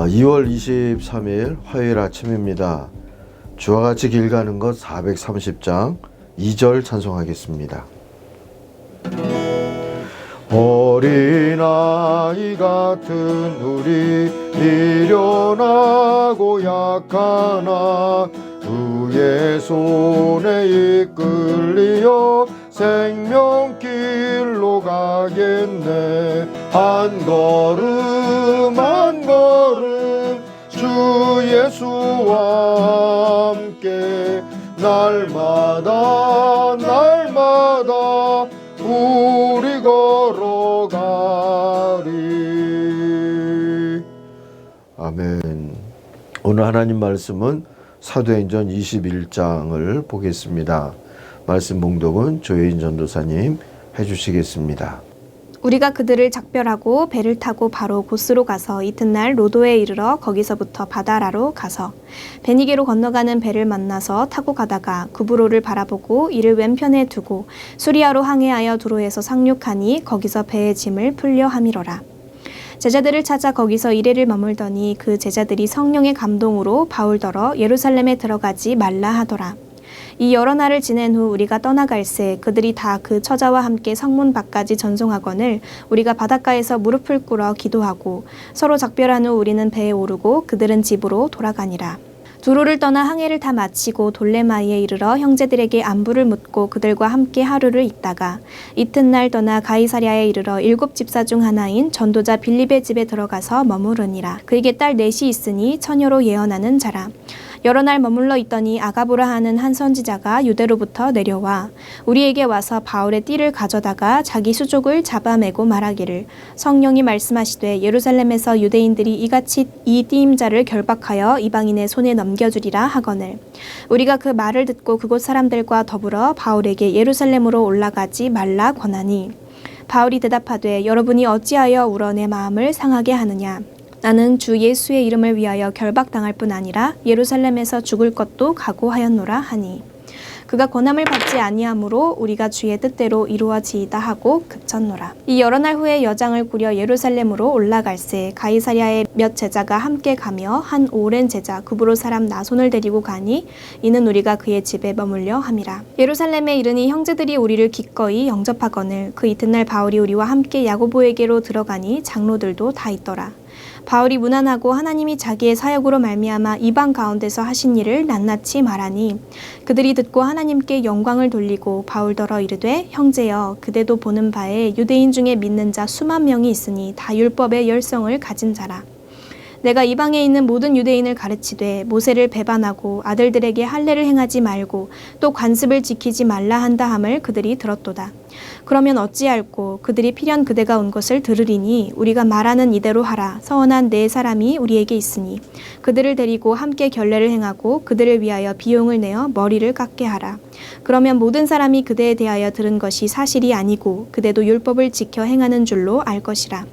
2월 23일 화요일 아침입니다. 주와 같이 길 가는 것 430장 2절 찬송하겠습니다. 어린아이 같은 우리 미련하고 약하나 주의 손에 이끌리어 생명길로 가겠네. 한 걸음 한 걸음 주 예수와 함께 날마다 날마다 우리 걸어가리. 아멘. 오늘 하나님 말씀은 사도행전 21장을 보겠습니다. 말씀 봉독은 조혜인 전도사님 해주시겠습니다. 우리가 그들을 작별하고 배를 타고 바로 고스로 가서 이튿날 로도에 이르러 거기서부터 바다라로 가서 베니게로 건너가는 배를 만나서 타고 가다가 구브로를 바라보고 이를 왼편에 두고 수리아로 항해하여 두로에서 상륙하니 거기서 배의 짐을 풀려 함이로라. 제자들을 찾아 거기서 이래를 머물더니 그 제자들이 성령의 감동으로 바울더러 예루살렘에 들어가지 말라 하더라. 이 여러 날을 지낸 후 우리가 떠나갈새 그들이 다 그 처자와 함께 성문 밖까지 전송하거늘 우리가 바닷가에서 무릎을 꿇어 기도하고 서로 작별한 후 우리는 배에 오르고 그들은 집으로 돌아가니라. 두로를 떠나 항해를 다 마치고 돌레마이에 이르러 형제들에게 안부를 묻고 그들과 함께 하루를 있다가 이튿날 떠나 가이사랴에 이르러 7 집사 중 하나인 전도자 빌립의 집에 들어가서 머무르니라. 그에게 딸 넷이 있으니 처녀로 예언하는 자라. 여러 날 머물러 있더니 아가보라 하는 한 선지자가 유대로부터 내려와 우리에게 와서 바울의 띠를 가져다가 자기 수족을 잡아매고 말하기를 성령이 말씀하시되 예루살렘에서 유대인들이 이같이 이 띠임자를 결박하여 이방인의 손에 넘겨주리라 하거늘 우리가 그 말을 듣고 그곳 사람들과 더불어 바울에게 예루살렘으로 올라가지 말라 권하니 바울이 대답하되 여러분이 어찌하여 울어 내 마음을 상하게 하느냐. 나는 주 예수의 이름을 위하여 결박당할 뿐 아니라 예루살렘에서 죽을 것도 각오하였노라 하니 그가 권함을 받지 아니하므로 우리가 주의 뜻대로 이루어지이다 하고 그쳤노라. 이 여러 날 후에 여장을 꾸려 예루살렘으로 올라갈새 가이사랴에 몇 제자가 함께 가며 한 오랜 제자 구브로 사람 나손을 데리고 가니 이는 우리가 그의 집에 머물려 함이라. 예루살렘에 이르니 형제들이 우리를 기꺼이 영접하거늘 그 이튿날 바울이 우리와 함께 야고보에게로 들어가니 장로들도 다 있더라. 바울이 무난하고 하나님이 자기의 사역으로 말미암아 이방 가운데서 하신 일을 낱낱이 말하니 그들이 듣고 하나님께 영광을 돌리고 바울더러 이르되 형제여 그대도 보는 바에 유대인 중에 믿는 자 수만 명이 있으니 다 율법의 열성을 가진 자라. 내가 이방에 있는 모든 유대인을 가르치되 모세를 배반하고 아들들에게 할례를 행하지 말고 또 관습을 지키지 말라 한다 함을 그들이 들었도다. 그러면 어찌할꼬 그들이 필연 그대가 온 것을 들으리니 우리가 말하는 이대로 하라. 서원한 네 사람이 우리에게 있으니 그들을 데리고 함께 결례를 행하고 그들을 위하여 비용을 내어 머리를 깎게 하라. 그러면 모든 사람이 그대에 대하여 들은 것이 사실이 아니고 그대도 율법을 지켜 행하는 줄로 알 것이라.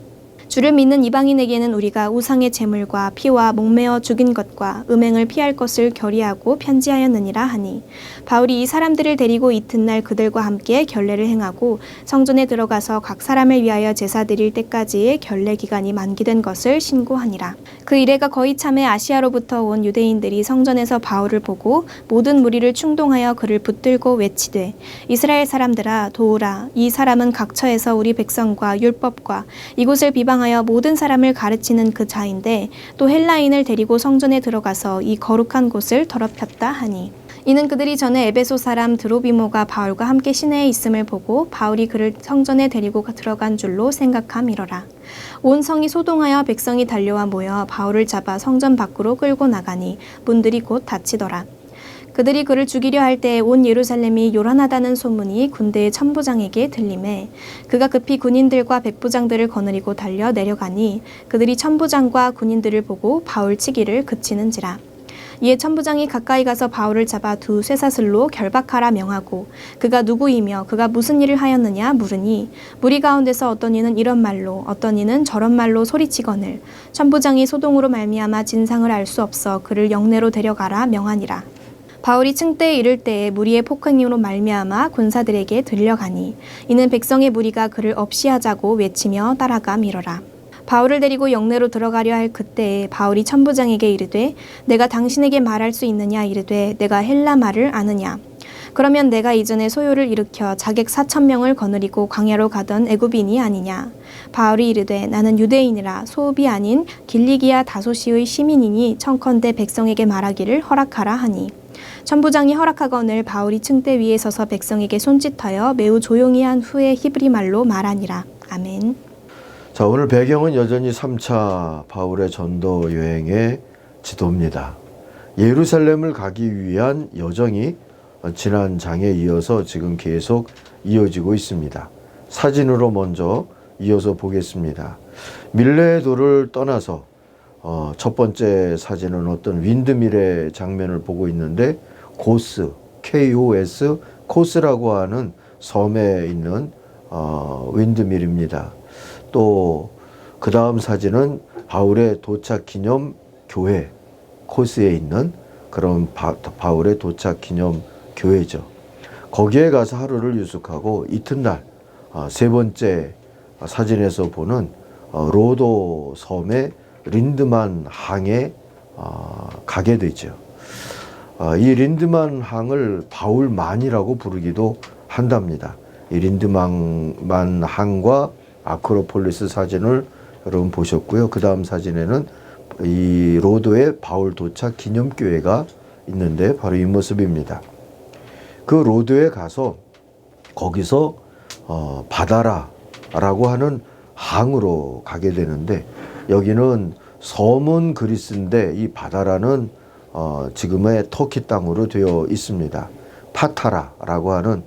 주를 믿는 이방인에게는 우리가 우상의 제물과 피와 목매어 죽인 것과 음행을 피할 것을 결의하고 편지하였느니라 하니 바울이 이 사람들을 데리고 이튿날 그들과 함께 결례를 행하고 성전에 들어가서 각 사람을 위하여 제사 드릴 때까지의 결례 기간이 만기된 것을 신고하니라. 그 이래가 거의 참에 아시아로부터 온 유대인들이 성전에서 바울을 보고 모든 무리를 충동하여 그를 붙들고 외치되 이스라엘 사람들아 도우라. 이 사람은 각처에서 우리 백성과 율법과 이곳을 비방하여 모든 사람을 가르치는 그 자인데 또 헬라인을 데리고 성전에 들어가서 이 거룩한 곳을 더럽혔다 하니 이는 그들이 전에 에베소 사람 드로비모가 바울과 함께 시내에 있음을 보고 바울이 그를 성전에 데리고 들어간 줄로 생각함이로라. 온 성이 소동하여 백성이 달려와 모여 바울을 잡아 성전 밖으로 끌고 나가니 문들이 곧 닫히더라. 그들이 그를 죽이려 할 때 온 예루살렘이 요란하다는 소문이 군대의 천부장에게 들리매 그가 급히 군인들과 백부장들을 거느리고 달려 내려가니 그들이 천부장과 군인들을 보고 바울 치기를 그치는지라. 이에 천부장이 가까이 가서 바울을 잡아 두 쇠사슬로 결박하라 명하고 그가 누구이며 그가 무슨 일을 하였느냐 물으니 무리 가운데서 어떤 이는 이런 말로 어떤 이는 저런 말로 소리치거늘 천부장이 소동으로 말미암아 진상을 알 수 없어 그를 영내로 데려가라 명하니라. 바울이 층대에 이를 때에 무리의 폭행으로 말미암아 군사들에게 들려가니 이는 백성의 무리가 그를 없이하자고 외치며 따라가 밀어라. 바울을 데리고 영내로 들어가려 할 그때에 바울이 천부장에게 이르되 내가 당신에게 말할 수 있느냐 이르되 내가 헬라 말을 아느냐. 그러면 내가 이전에 소요를 일으켜 자객 4,000명을 거느리고 광야로 가던 애굽인이 아니냐. 바울이 이르되 나는 유대인이라 소읍이 아닌 길리기아 다소시의 시민이니 청컨대 백성에게 말하기를 허락하라 하니 천부장이 허락하거늘 바울이 층대 위에 서서 백성에게 손짓하여 매우 조용히 한 후에 히브리 말로 말하니라. 아멘. 자, 오늘 배경은 여전히 3차 바울의 전도 여행의 지도입니다. 예루살렘을 가기 위한 여정이 지난 장에 이어서 지금 계속 이어지고 있습니다. 사진으로 먼저 이어서 보겠습니다. 밀레도를 떠나서 첫 번째 사진은 어떤 윈드밀의 장면을 보고 있는데 고스, KOS, 코스라고 하는 섬에 있는 윈드밀입니다. 또 그 다음 사진은 바울의 도착 기념 교회, 코스에 있는 그런 바울의 도착 기념 교회죠. 거기에 가서 하루를 유숙하고 이튿날 세 번째 사진에서 보는 로도 섬의 린드만 항에 가게 되죠. 이 린드만 항을 바울만이라고 부르기도 한답니다. 이 린드만 항과 아크로폴리스 사진을 여러분 보셨고요. 그 다음 사진에는 이 로도의 바울 도착 기념교회가 있는데 바로 이 모습입니다. 그 로드에 가서 거기서 바다라라고 하는 항으로 가게 되는데 여기는 섬은 그리스인데 이 바다라는 지금의 터키 땅으로 되어 있습니다. 파타라라고 하는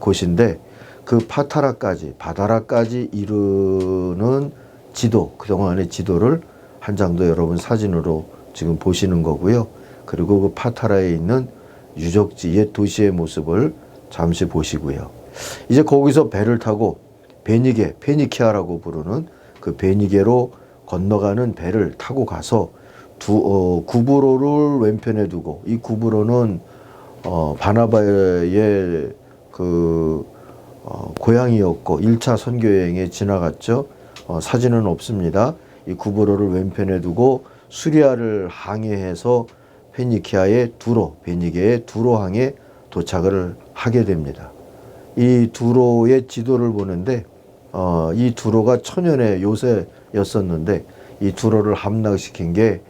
곳인데 그 파타라까지 바다라까지 이르는 지도, 그동안의 지도를 한 장도 여러분 사진으로 지금 보시는 거고요. 그리고 그 파타라에 있는 유적지, 옛 도시의 모습을 잠시 보시고요. 이제 거기서 배를 타고 베니게, 페니키아라고 부르는 그 베니게로 건너가는 배를 타고 가서 구브로를 왼편에 두고 이 구브로는 바나바의 고향이었고 1차 선교여행에 지나갔죠. 사진은 없습니다. 이 구브로를 왼편에 두고 수리아를 항해해서 페니키아의 두로, 베니게의 두로항에 도착을 하게 됩니다. 이 두로의 지도를 보는데 이 두로가 천연의 요새였었는데 이 두로를 함락시킨 게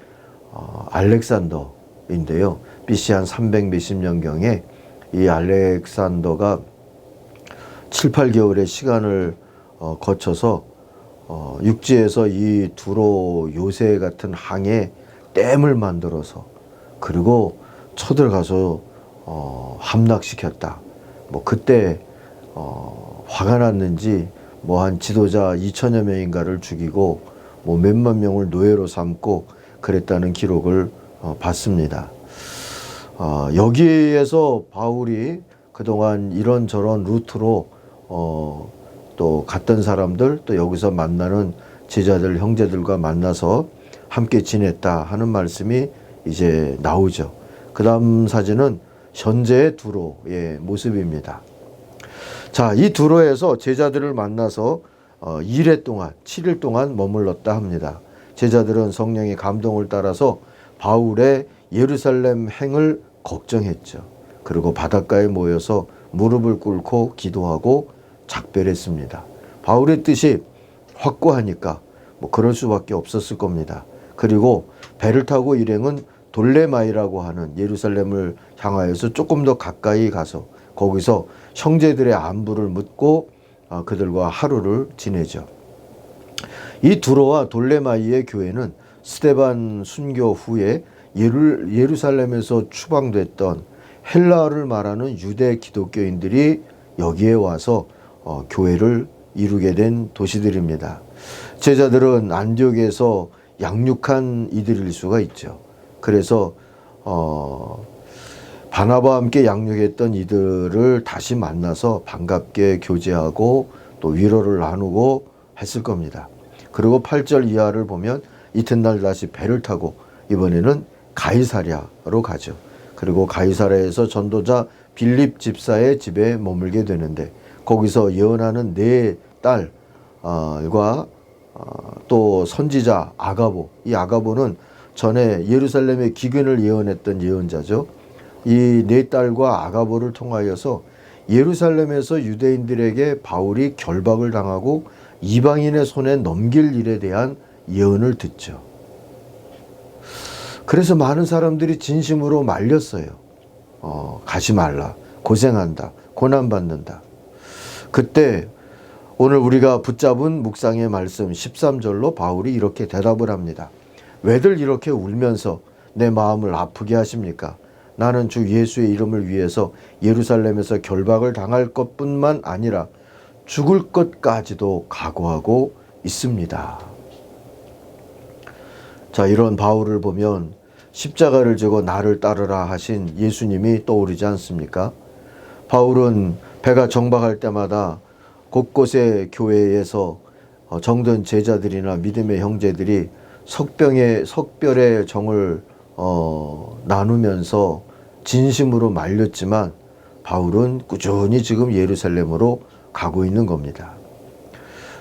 알렉산더인데요. BC 한 300 몇십 년경에 이 알렉산더가 7, 8개월의 시간을 거쳐서 육지에서 이 두로 요새 같은 항에 댐을 만들어서 그리고 쳐들어가서 함락시켰다. 뭐 그때 화가 났는지 뭐 한 지도자 2천여 명인가를 죽이고 뭐 몇만 명을 노예로 삼고 그랬다는 기록을 봤습니다. 여기에서 바울이 그동안 이런저런 루트로 또 갔던 사람들 또 여기서 만나는 제자들 형제들과 만나서 함께 지냈다 하는 말씀이 이제 나오죠. 그 다음 사진은 현재의 두로의 모습입니다. 자, 이 두로에서 제자들을 만나서 2일 동안 7일 동안 머물렀다 합니다. 제자들은 성령의 감동을 따라서 바울의 예루살렘 행을 걱정했죠. 그리고 바닷가에 모여서 무릎을 꿇고 기도하고 작별했습니다. 바울의 뜻이 확고하니까 뭐 그럴 수밖에 없었을 겁니다. 그리고 배를 타고 일행은 돌레마이라고 하는 예루살렘을 향하여서 조금 더 가까이 가서 거기서 형제들의 안부를 묻고 그들과 하루를 지내죠. 이 두로와 돌레마이의 교회는 스데반 순교 후에 예루살렘에서 추방됐던 헬라어를 말하는 유대 기독교인들이 여기에 와서 교회를 이루게 된 도시들입니다. 제자들은 안디옥에서 양육한 이들일 수가 있죠. 그래서 바나바와 함께 양육했던 이들을 다시 만나서 반갑게 교제하고 또 위로를 나누고 했을 겁니다. 그리고 8절 이하를 보면 이튿날 다시 배를 타고 이번에는 가이사랴로 가죠. 그리고 가이사랴에서 전도자 빌립 집사의 집에 머물게 되는데 거기서 예언하는 네 딸과 또 선지자 아가보, 이 아가보는 전에 예루살렘의 기근을 예언했던 예언자죠. 이 네 딸과 아가보를 통하여서 예루살렘에서 유대인들에게 바울이 결박을 당하고 이방인의 손에 넘길 일에 대한 예언을 듣죠. 그래서 많은 사람들이 진심으로 말렸어요. 가지 말라, 고생한다, 고난받는다. 그때 오늘 우리가 붙잡은 묵상의 말씀 13절로 바울이 이렇게 대답을 합니다. 왜들 이렇게 울면서 내 마음을 아프게 하십니까? 나는 주 예수의 이름을 위해서 예루살렘에서 결박을 당할 것뿐만 아니라 죽을 것까지도 각오하고 있습니다. 자, 이런 바울을 보면 십자가를 지고 나를 따르라 하신 예수님이 떠오르지 않습니까? 바울은 배가 정박할 때마다 곳곳의 교회에서 정든 제자들이나 믿음의 형제들이 석별의 정을 나누면서 진심으로 말렸지만 바울은 꾸준히 지금 예루살렘으로 가고 있는 겁니다.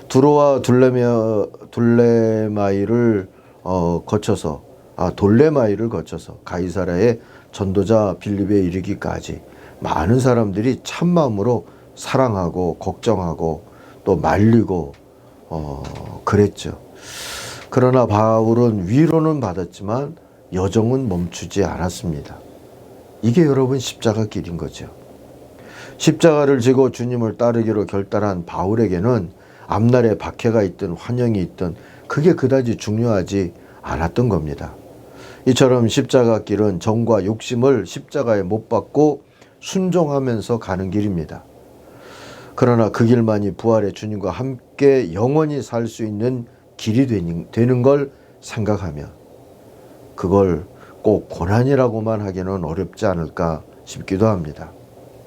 두로와 돌레마이를 거쳐서 가이사랴의 전도자 빌립에 이르기까지 많은 사람들이 참마음으로 사랑하고 걱정하고 또 말리고 그랬죠. 그러나 바울은 위로는 받았지만 여정은 멈추지 않았습니다. 이게 여러분 십자가 길인 거죠. 십자가를 지고 주님을 따르기로 결단한 바울에게는 앞날에 박해가 있든 환영이 있든 그게 그다지 중요하지 않았던 겁니다. 이처럼 십자가 길은 정과 욕심을 십자가에 못 박고 순종하면서 가는 길입니다. 그러나 그 길만이 부활의 주님과 함께 영원히 살 수 있는 길이 되는 걸 생각하면 그걸 꼭 고난이라고만 하기는 어렵지 않을까 싶기도 합니다.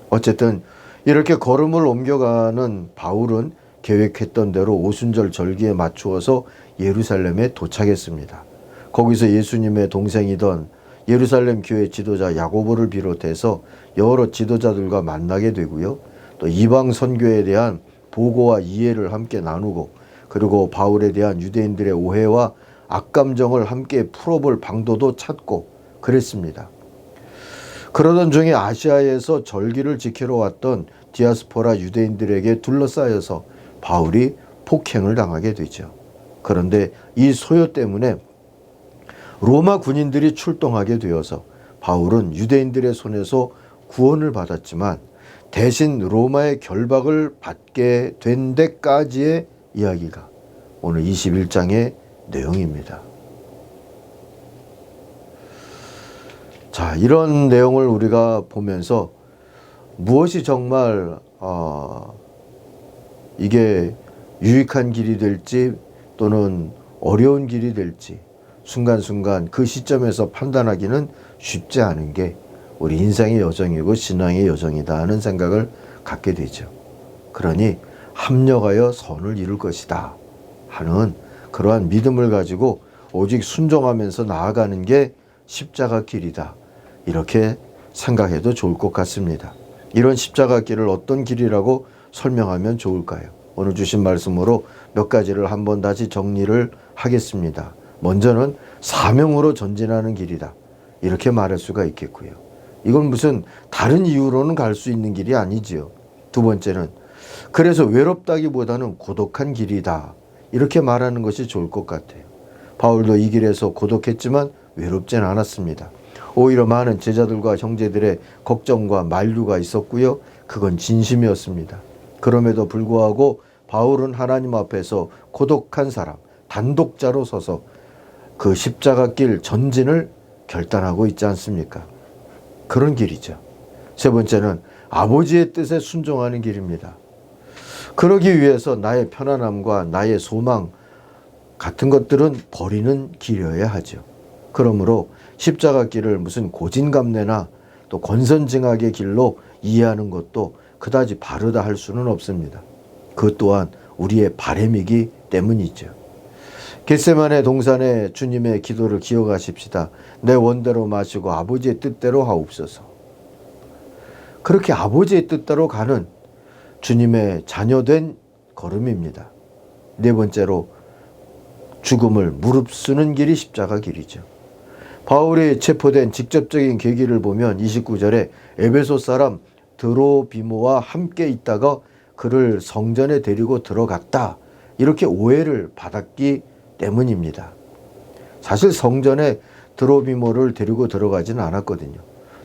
어쨌든 이렇게 걸음을 옮겨가는 바울은 계획했던 대로 오순절 절기에 맞추어서 예루살렘에 도착했습니다. 거기서 예수님의 동생이던 예루살렘 교회 지도자 야고보를 비롯해서 여러 지도자들과 만나게 되고요. 또 이방 선교에 대한 보고와 이해를 함께 나누고 그리고 바울에 대한 유대인들의 오해와 악감정을 함께 풀어볼 방도도 찾고 그랬습니다. 그러던 중에 아시아에서 절기를 지키러 왔던 디아스포라 유대인들에게 둘러싸여서 바울이 폭행을 당하게 되죠. 그런데 이 소요 때문에 로마 군인들이 출동하게 되어서 바울은 유대인들의 손에서 구원을 받았지만 대신 로마의 결박을 받게 된 데까지의 이야기가 오늘 21장의 내용입니다. 자, 이런 내용을 우리가 보면서 무엇이 정말 이게 유익한 길이 될지 또는 어려운 길이 될지 순간순간 그 시점에서 판단하기는 쉽지 않은 게 우리 인생의 여정이고 신앙의 여정이다 하는 생각을 갖게 되죠. 그러니 합력하여 선을 이룰 것이다 하는 그러한 믿음을 가지고 오직 순종하면서 나아가는 게 십자가 길이다. 이렇게 생각해도 좋을 것 같습니다. 이런 십자가 길을 어떤 길이라고 설명하면 좋을까요? 오늘 주신 말씀으로 몇 가지를 한번 다시 정리를 하겠습니다. 먼저는 사명으로 전진하는 길이다. 이렇게 말할 수가 있겠고요. 이건 무슨 다른 이유로는 갈 수 있는 길이 아니지요. 두 번째는 그래서 외롭다기보다는 고독한 길이다. 이렇게 말하는 것이 좋을 것 같아요. 바울도 이 길에서 고독했지만 외롭진 않았습니다. 오히려 많은 제자들과 형제들의 걱정과 만류가 있었고요. 그건 진심이었습니다. 그럼에도 불구하고 바울은 하나님 앞에서 고독한 사람, 단독자로 서서 그 십자가 길 전진을 결단하고 있지 않습니까? 그런 길이죠. 세 번째는 아버지의 뜻에 순종하는 길입니다. 그러기 위해서 나의 편안함과 나의 소망 같은 것들은 버리는 길이어야 하죠. 그러므로 십자가 길을 무슨 고진감래나 또 권선징악의 길로 이해하는 것도 그다지 바르다 할 수는 없습니다. 그 또한 우리의 바람이기 때문이죠. 겟세마네 동산에 주님의 기도를 기억하십시다. 내 원대로 마시고 아버지의 뜻대로 하옵소서. 그렇게 아버지의 뜻대로 가는 주님의 자녀된 걸음입니다. 네 번째로 죽음을 무릅쓰는 길이 십자가 길이죠. 바울이 체포된 직접적인 계기를 보면 29절에 에베소 사람 드로비모와 함께 있다가 그를 성전에 데리고 들어갔다, 이렇게 오해를 받았기 때문입니다. 사실 성전에 드로비모를 데리고 들어가지는 않았거든요.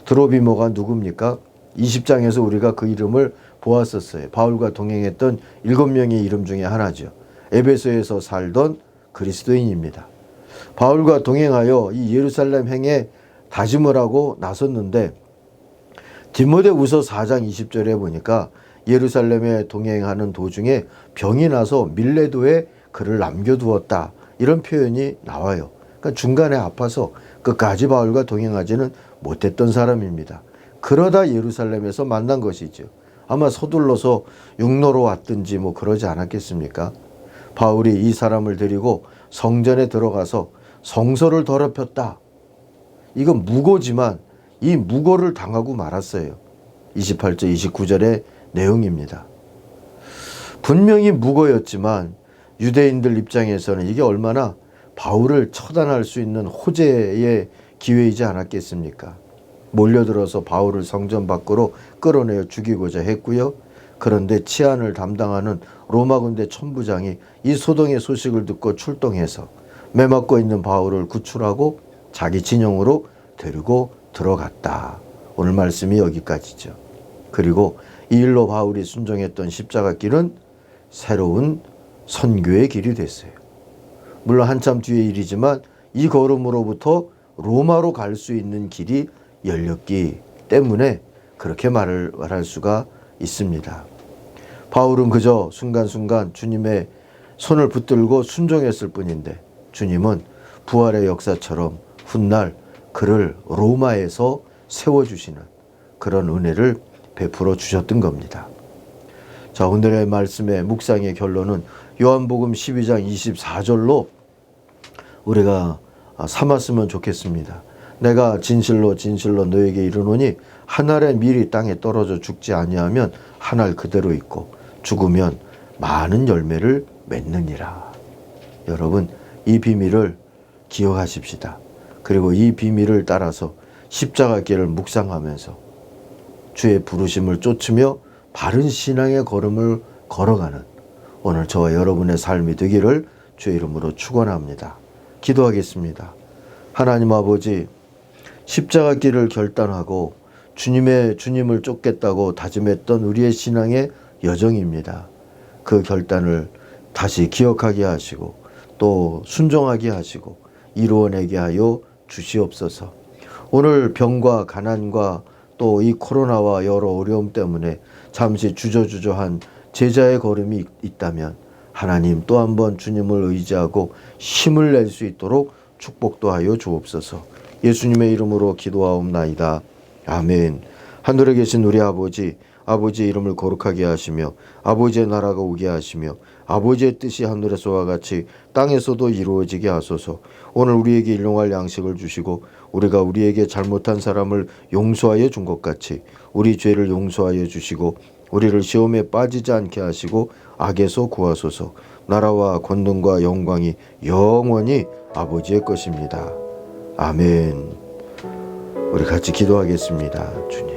드로비모가 누굽니까? 20장에서 우리가 그 이름을 보았었어요. 바울과 동행했던 7명의 이름 중에 하나죠. 에베소에서 살던 그리스도인입니다. 바울과 동행하여 이 예루살렘 행에 다짐을 하고 나섰는데, 디모데후서 4장 20절에 보니까 예루살렘에 동행하는 도중에 병이 나서 밀레도에 그를 남겨두었다, 이런 표현이 나와요. 그러니까 중간에 아파서 끝까지 바울과 동행하지는 못했던 사람입니다. 그러다 예루살렘에서 만난 것이죠. 아마 서둘러서 육로로 왔든지 뭐 그러지 않았겠습니까? 바울이 이 사람을 데리고 성전에 들어가서 성소를 더럽혔다. 이건 무고지만 이 무고를 당하고 말았어요. 28절 29절의 내용입니다. 분명히 무고였지만 유대인들 입장에서는 이게 얼마나 바울을 처단할 수 있는 호재의 기회이지 않았겠습니까? 몰려들어서 바울을 성전 밖으로 끌어내어 죽이고자 했고요. 그런데 치안을 담당하는 로마 군대 천부장이 이 소동의 소식을 듣고 출동해서 매맞고 있는 바울을 구출하고 자기 진영으로 데리고 들어갔다. 오늘 말씀이 여기까지죠. 그리고 이 일로 바울이 순종했던 십자가 길은 새로운 선교의 길이 됐어요. 물론 한참 뒤의 일이지만 이 걸음으로부터 로마로 갈 수 있는 길이 열렸기 때문에 그렇게 말할 수가 있습니다. 바울은 그저 순간순간 주님의 손을 붙들고 순종했을 뿐인데, 주님은 부활의 역사처럼 훗날 그를 로마에서 세워주시는 그런 은혜를 베풀어 주셨던 겁니다. 자, 오늘의 말씀의 묵상의 결론은 요한복음 12장 24절로 우리가 삼았으면 좋겠습니다. 내가 진실로 진실로 너에게 이르노니 한 알의 밀이 땅에 떨어져 죽지 아니하면 한 알 그대로 있고 죽으면 많은 열매를 맺느니라. 여러분, 이 비밀을 기억하십시다. 그리고 이 비밀을 따라서 십자가 길을 묵상하면서 주의 부르심을 쫓으며 바른 신앙의 걸음을 걸어가는 오늘 저와 여러분의 삶이 되기를 주의 이름으로 축원합니다. 기도하겠습니다. 하나님 아버지, 십자가 길을 결단하고 주님을 쫓겠다고 다짐했던 우리의 신앙의 여정입니다. 그 결단을 다시 기억하게 하시고 또 순종하게 하시고 이루어내게 하여 주시옵소서. 오늘 병과 가난과 또 이 코로나와 여러 어려움 때문에 잠시 주저주저한 제자의 걸음이 있다면 하나님 또 한번 주님을 의지하고 힘을 낼 수 있도록 축복도 하여 주옵소서. 예수님의 이름으로 기도하옵나이다. 아멘. 하늘에 계신 우리 아버지, 아버지의 이름을 거룩하게 하시며 아버지의 나라가 오게 하시며 아버지의 뜻이 하늘에서와 같이 땅에서도 이루어지게 하소서. 오늘 우리에게 일용할 양식을 주시고 우리가 우리에게 잘못한 사람을 용서하여 준 것 같이 우리 죄를 용서하여 주시고 우리를 시험에 빠지지 않게 하시고 악에서 구하소서. 나라와 권능과 영광이 영원히 아버지의 것입니다. 아멘. 우리 같이 기도하겠습니다. 주님.